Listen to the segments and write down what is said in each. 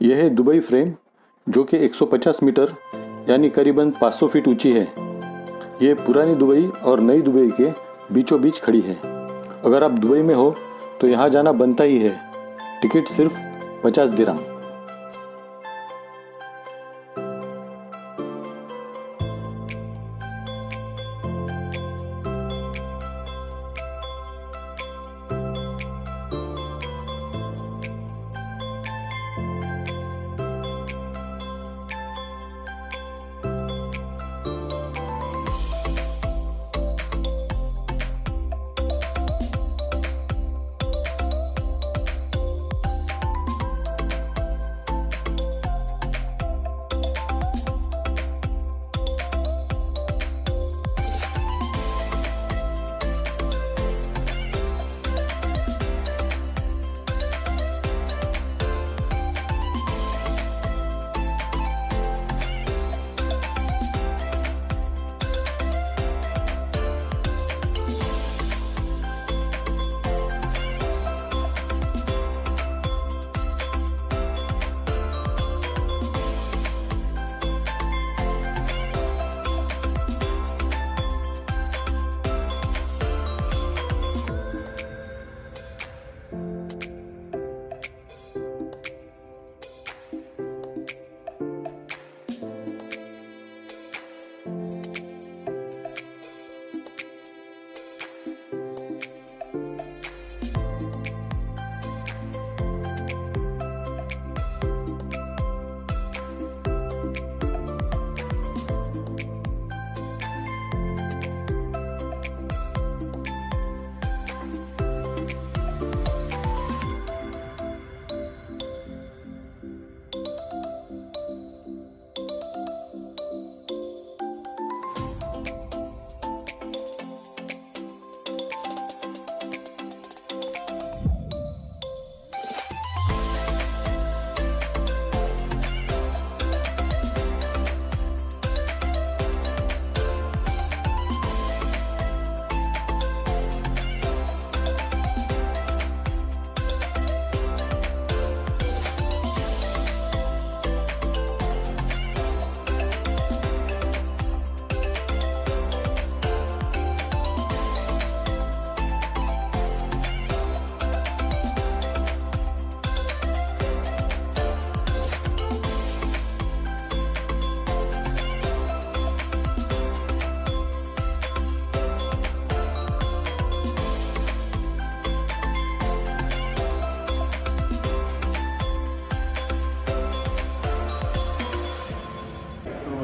यह है Dubai frame जो कि 150 मीटर यानी करीबन 500 फीट ऊंची है। ये पुरानी दुबई और नई दुबई के बीचों बीच खड़ी है। अगर आप दुबई में हो तो यहाँ जाना बनता ही है। टिकट सिर्फ 50 दिरहम।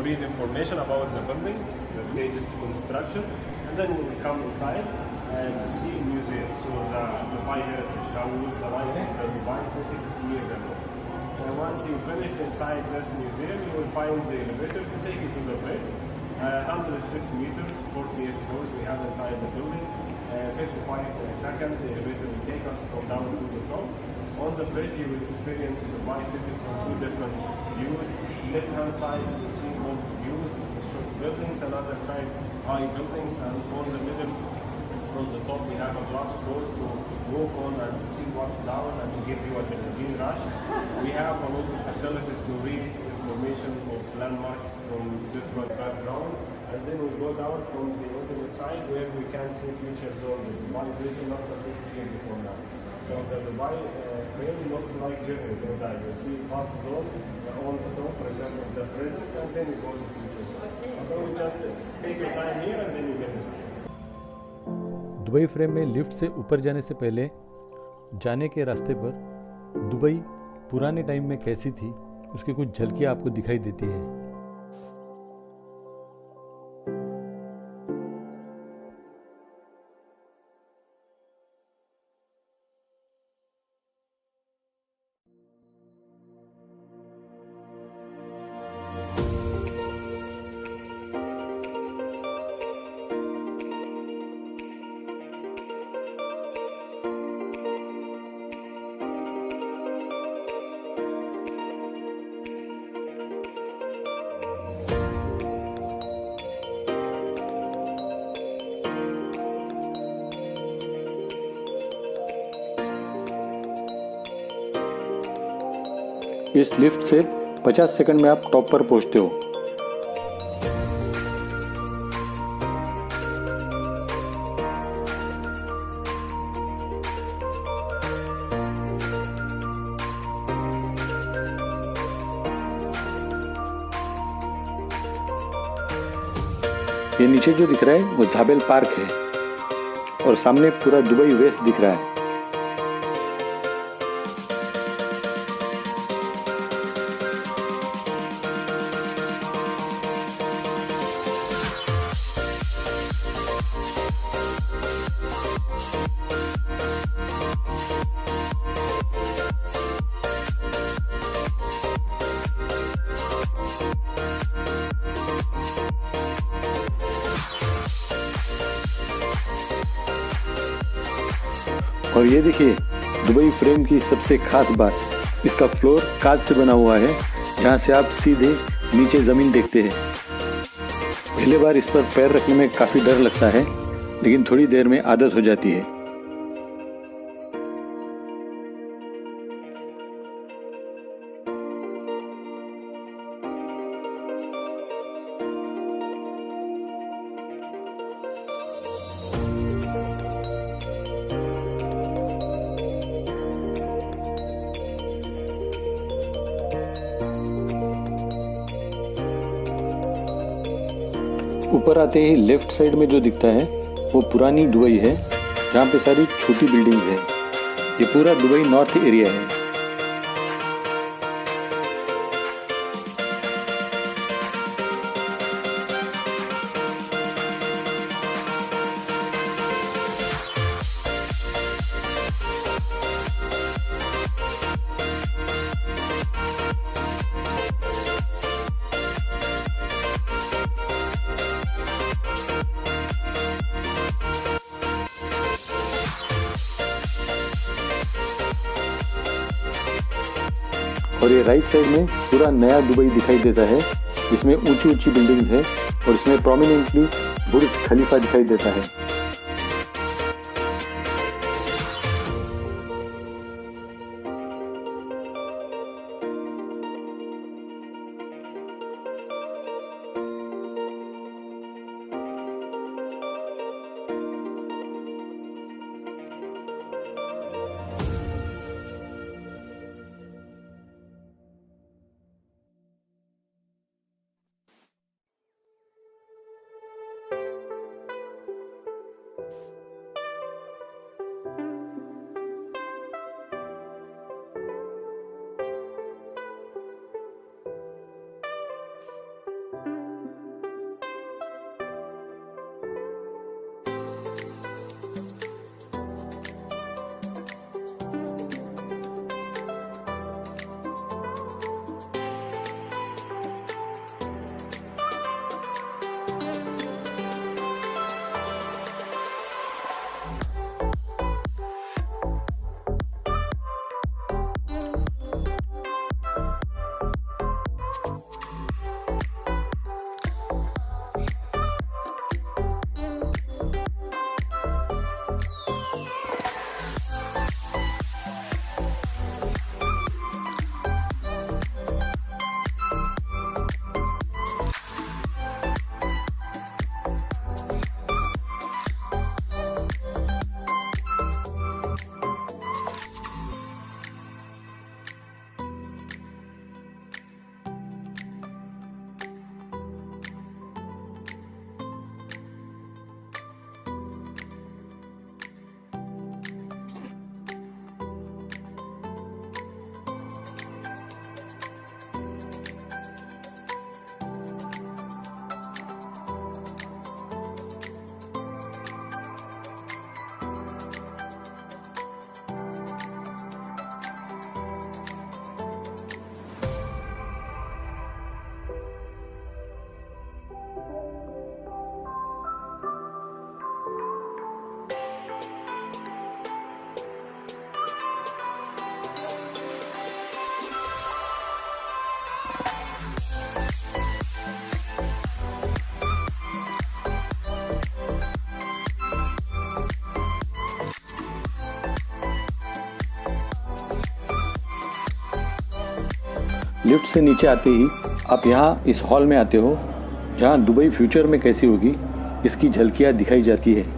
Read information about the building, the stages of construction, and then we will come inside to see a museum. So the Dubai Heritage, how was the life of the Dubai city 50 years ago. And once you finish inside this museum, you will find the elevator to take you to the bridge. 150 meters, 48 floors we have inside the building. 55 seconds, the elevator will take us from down to the top. On the bridge, you will experience Dubai city from two different views. Left hand side, you will see old views, short buildings, and other side, high buildings, and on the middle, from the top, we have a glass floor to walk on and to see what's down and to give you a adrenaline rush. We have a lot of facilities to read information of landmarks from different backgrounds. And then we go down from the opposite side where we can see future zones of Dubai vision after 50 years from now. So the Dubai frame looks like journey to that. You see past zone on the top presenting the present and then you go to future zone. So we just take your time here and then you get inside. Dubai frame में lift से ऊपर जाने से पहले जाने के रास्ते पर दुबई पुराने टाइम में कैसी थी उसकी कुछ झलकियाँ आपको दिखाई देती है। इस लिफ्ट से 50 सेकंड में आप टॉप पर पहुंचते हो। ये नीचे जो दिख रहा है वो झाबेल पार्क है और सामने पूरा दुबई वेस्ट दिख रहा है। और ये देखिए दुबई फ्रेम की सबसे खास बात, इसका फ्लोर कांच से बना हुआ है जहाँ से आप सीधे नीचे ज़मीन देखते हैं। पहले बार इस पर पैर रखने में काफ़ी डर लगता है, लेकिन थोड़ी देर में आदत हो जाती है। ऊपर आते ही लेफ्ट साइड में जो दिखता है वो पुरानी दुबई है, जहाँ पे सारी छोटी बिल्डिंग्स हैं। ये पूरा दुबई नॉर्थ एरिया है। और ये राइट साइड में पूरा नया दुबई दिखाई देता है, जिसमें ऊंची ऊंची बिल्डिंग्स है और इसमें प्रोमिनेंटली बुर्ज खलीफा दिखाई देता है। लिफ्ट से नीचे आते ही आप यहाँ इस हॉल में आते हो जहाँ दुबई फ्यूचर में कैसी होगी इसकी झलकियाँ दिखाई जाती है।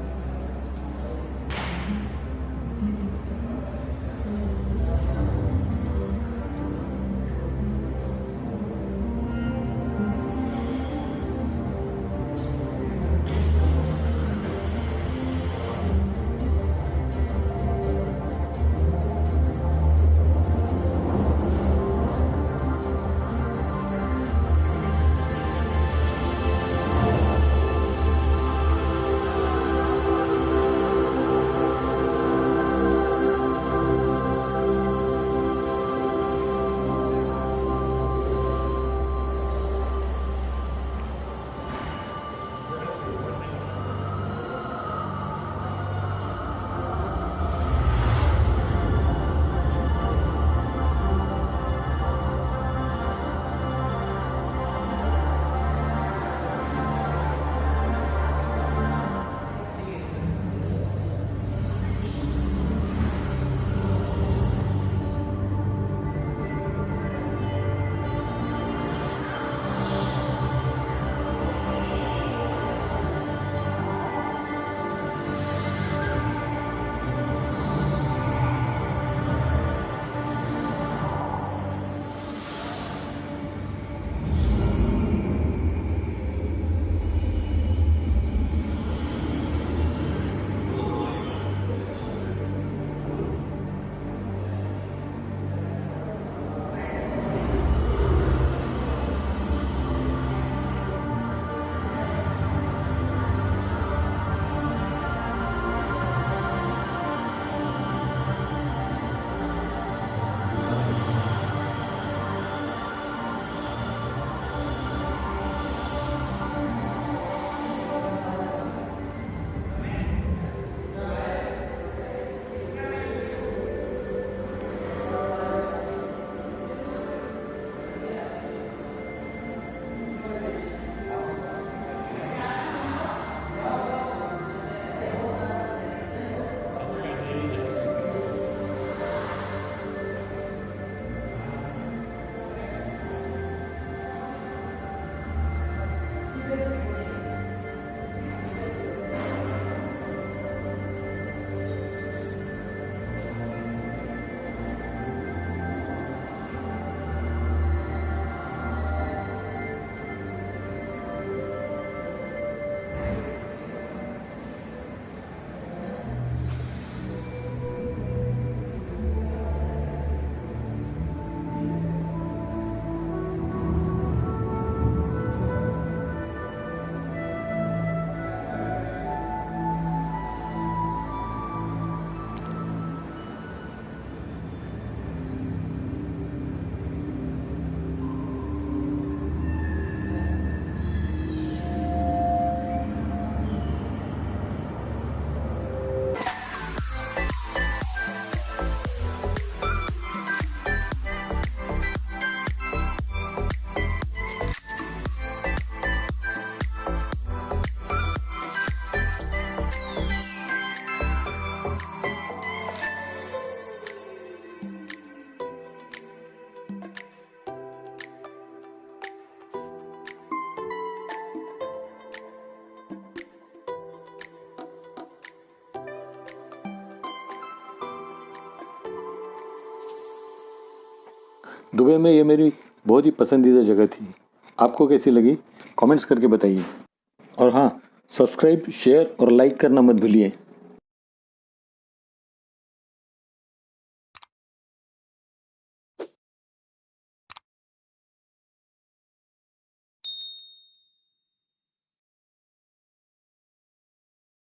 दुबई में ये मेरी बहुत ही पसंदीदा जगह थी। आपको कैसी लगी कमेंट्स करके बताइए। और हाँ, सब्सक्राइब, शेयर और लाइक करना मत भूलिए।